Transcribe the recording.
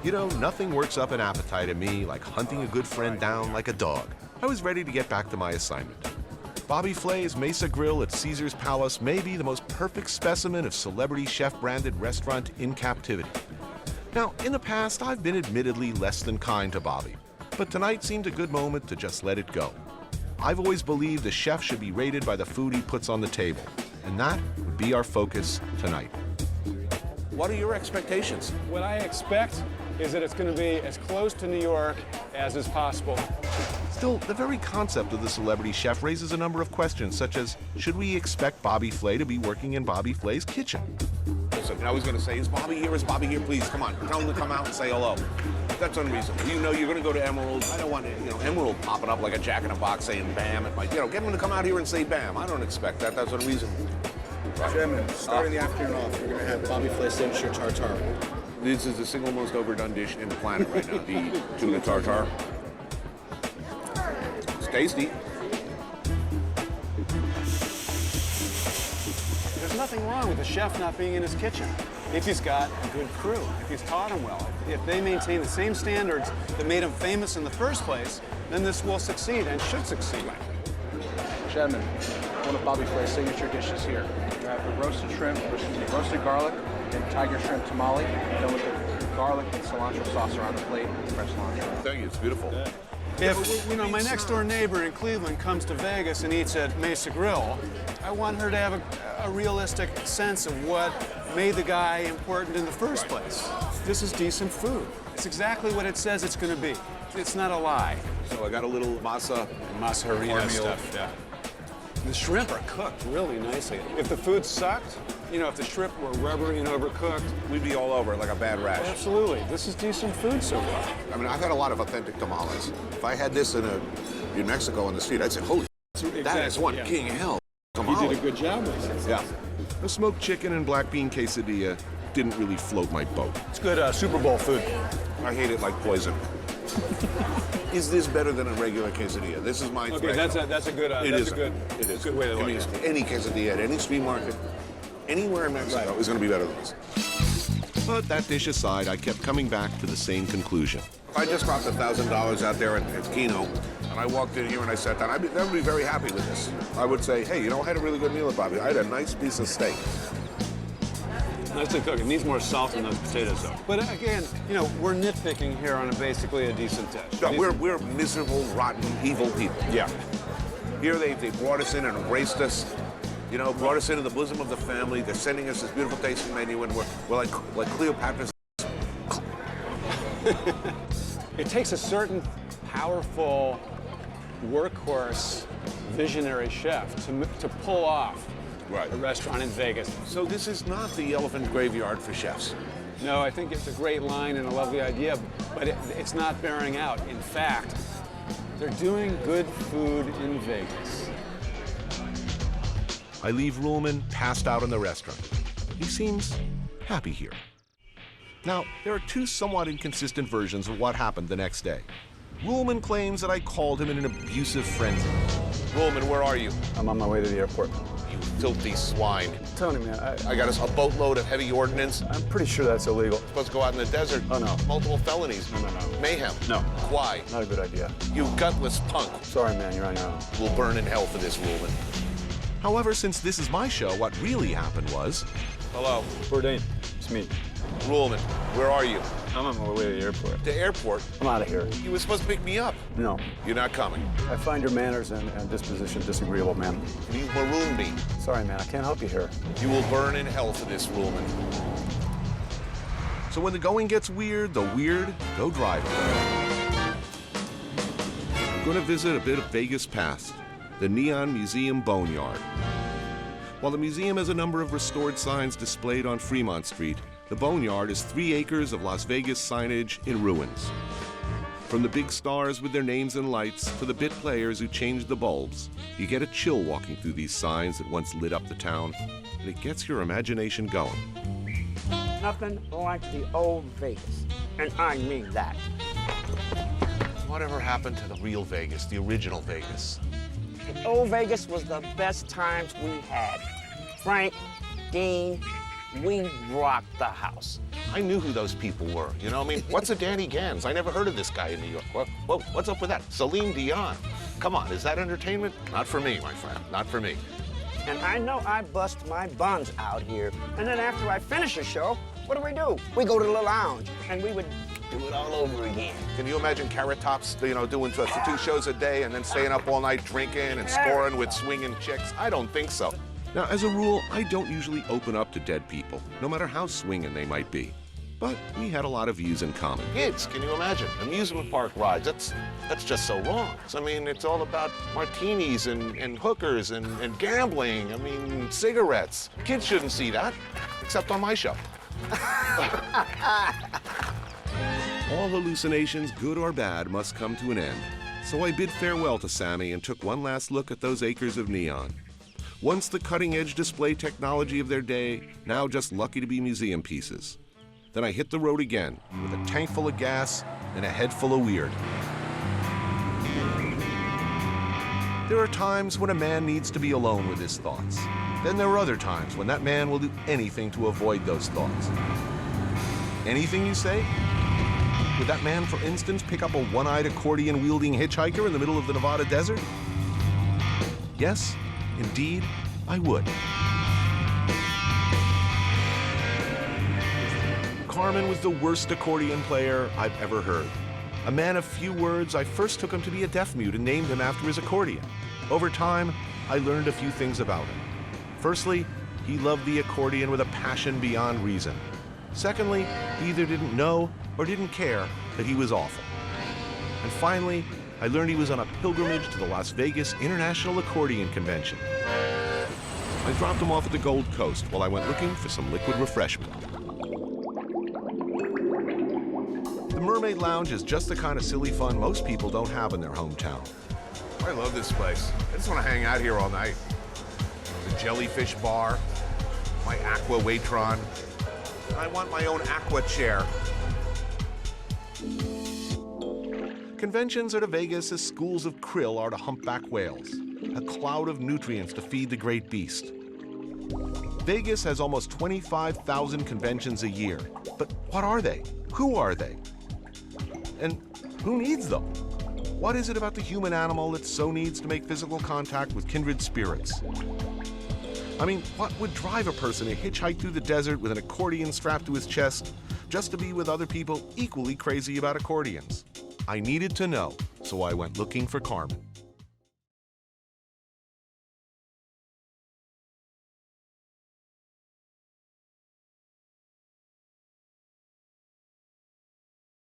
You know, nothing works up an appetite in me like hunting a good friend down like a dog. I was ready to get back to my assignment. Bobby Flay's Mesa Grill at Caesar's Palace may be the most perfect specimen of celebrity chef-branded restaurant in captivity. Now, in the past, I've been admittedly less than kind to Bobby, but tonight seemed a good moment to just let it go. I've always believed a chef should be rated by the food he puts on the table, and that would be our focus tonight. What are your expectations? What I expect is that it's going to be as close to New York as is possible. Still, the very concept of the celebrity chef raises a number of questions, such as, should we expect Bobby Flay to be working in Bobby Flay's kitchen? Listen, I was going to say, is Bobby here? Is Bobby here? Please, come on. Tell him to come out and say hello. That's unreasonable. You know you're going to go to Emerald. I don't want, Emerald popping up like a jack-in-a-box saying bam. Get him to come out here and say bam. I don't expect that. That's unreasonable. Right. Chairman, starting the afternoon off, we're going to have Bobby Flay's signature tartare. This is the single most overdone dish in the planet right now, the tuna tartare. It's tasty. There's nothing wrong with a chef not being in his kitchen if he's got a good crew, if he's taught them well. If they maintain the same standards that made him famous in the first place, then this will succeed and should succeed. Chairman, one of Bobby Flay's signature dishes here. You have the roasted shrimp, roasted garlic, and tiger shrimp tamale, done with the garlic and cilantro sauce around the plate, and fresh cilantro. Thank you, it's beautiful. Yeah. If, my next door neighbor in Cleveland comes to Vegas and eats at Mesa Grill, I want her to have a realistic sense of what made the guy important in the first place. This is decent food. It's exactly what it says it's going to be. It's not a lie. So I got a little masa and harina stuff, yeah. The shrimp are cooked really nicely. If the food sucked, if the shrimp were rubbery and overcooked, we'd be all over it like a bad rash. Absolutely. This is decent food so far. I mean, I've had a lot of authentic tamales. If I had this in Mexico on the street, I'd say, holy, that is one king hell tamale. You did a good job with it. Yeah. The smoked chicken and black bean quesadilla didn't really float my boat. It's good Super Bowl food. I hate it like poison. Is this better than a regular quesadilla? This is my Okay, that's a good it is a good way to look at it. Any quesadilla at any street market, anywhere in Mexico is going to be better than this. But that dish aside, I kept coming back to the same conclusion. If I just dropped $1,000 out there at Keno, and I walked in here and I sat down, I would be very happy with this. I would say, hey, I had a really good meal at Bobby. I had a nice piece of steak. Nicely cooked. It needs more salt in those potatoes, though. But again, we're nitpicking here on basically a decent dish. No, we're miserable, rotten, evil people. Yeah. Here they brought us in and embraced us. Brought us into the bosom of the family. They're sending us this beautiful tasting menu, and we're like Cleopatra's. It takes a certain powerful workhorse, visionary chef to pull off a restaurant in Vegas. So this is not the elephant graveyard for chefs. No, I think it's a great line and a lovely idea, but it's not bearing out. In fact, they're doing good food in Vegas. I leave Ruhlman passed out in the restaurant. He seems happy here. Now, there are two somewhat inconsistent versions of what happened the next day. Ruhlman claims that I called him in an abusive frenzy. Ruhlman, where are you? I'm on my way to the airport. You filthy swine. Tony, man, I got us a boatload of heavy ordnance. I'm pretty sure that's illegal. Supposed to go out in the desert. Oh, no. Multiple felonies. No. Mayhem. No. Why? Not a good idea. You gutless punk. Sorry, man, you're on your own. We'll burn in hell for this, Ruhlman. However, since this is my show, what really happened was... Hello. Bourdain, it's me. Ruhlman, where are you? I'm on my way to the airport. The airport? I'm out of here. You were supposed to pick me up. No. You're not coming. I find your manners and disposition disagreeable, man. You maroon me. Sorry, man, I can't help you here. You will burn in hell for this, Ruhlman. So when the going gets weird, the weird go driving. I'm going to visit a bit of Vegas past, the Neon Museum Boneyard. While the museum has a number of restored signs displayed on Fremont Street, the Boneyard is 3 acres of Las Vegas signage in ruins. From the big stars with their names and lights to the bit players who changed the bulbs, you get a chill walking through these signs that once lit up the town, and it gets your imagination going. Nothing like the old Vegas, and I mean that. Whatever happened to the real Vegas, the original Vegas? The old Vegas was the best times we had. Frank, Dean, we rocked the house. I knew who those people were, you know? I mean, what's a Danny Gans? I never heard of this guy in New York. What's up with that? Celine Dion. Come on, is that entertainment? Not for me, my friend, not for me. And I know I bust my buns out here. And then after I finish a show, what do? We go to the lounge, and we would do it all over again. Can you imagine Carrot Tops, you know, doing 2 shows a day and then staying up all night drinking and scoring with swinging chicks? I don't think so. Now, as a rule, I don't usually open up to dead people, no matter how swinging they might be. But we had a lot of views in common. Kids, can you imagine? Amusement park rides, that's just so wrong. I mean, it's all about martinis and hookers and gambling. I mean, cigarettes. Kids shouldn't see that, except on my show. All hallucinations, good or bad, must come to an end. So I bid farewell to Sammy and took one last look at those acres of neon. Once the cutting-edge display technology of their day, now just lucky to be museum pieces. Then I hit the road again with a tank full of gas and a head full of weird. There are times when a man needs to be alone with his thoughts. Then there are other times when that man will do anything to avoid those thoughts. Anything, you say? Would that man, for instance, pick up a one-eyed accordion-wielding hitchhiker in the middle of the Nevada desert? Yes, indeed, I would. Carmen was the worst accordion player I've ever heard. A man of few words, I first took him to be a deaf mute and named him after his accordion. Over time, I learned a few things about him. Firstly, he loved the accordion with a passion beyond reason. Secondly, he either didn't know or didn't care that he was awful. And finally, I learned he was on a pilgrimage to the Las Vegas International Accordion Convention. I dropped him off at the Gold Coast while I went looking for some liquid refreshment. The Mermaid Lounge is just the kind of silly fun most people don't have in their hometown. I love this place. I just want to hang out here all night. The jellyfish bar, my aqua waitron. I want my own aqua chair. Conventions are to Vegas as schools of krill are to humpback whales, a cloud of nutrients to feed the great beast. Vegas has almost 25,000 conventions a year, but what are they? Who are they? And who needs them? What is it about the human animal that so needs to make physical contact with kindred spirits? I mean, what would drive a person to hitchhike through the desert with an accordion strapped to his chest just to be with other people equally crazy about accordions? I needed to know, so I went looking for Carmen.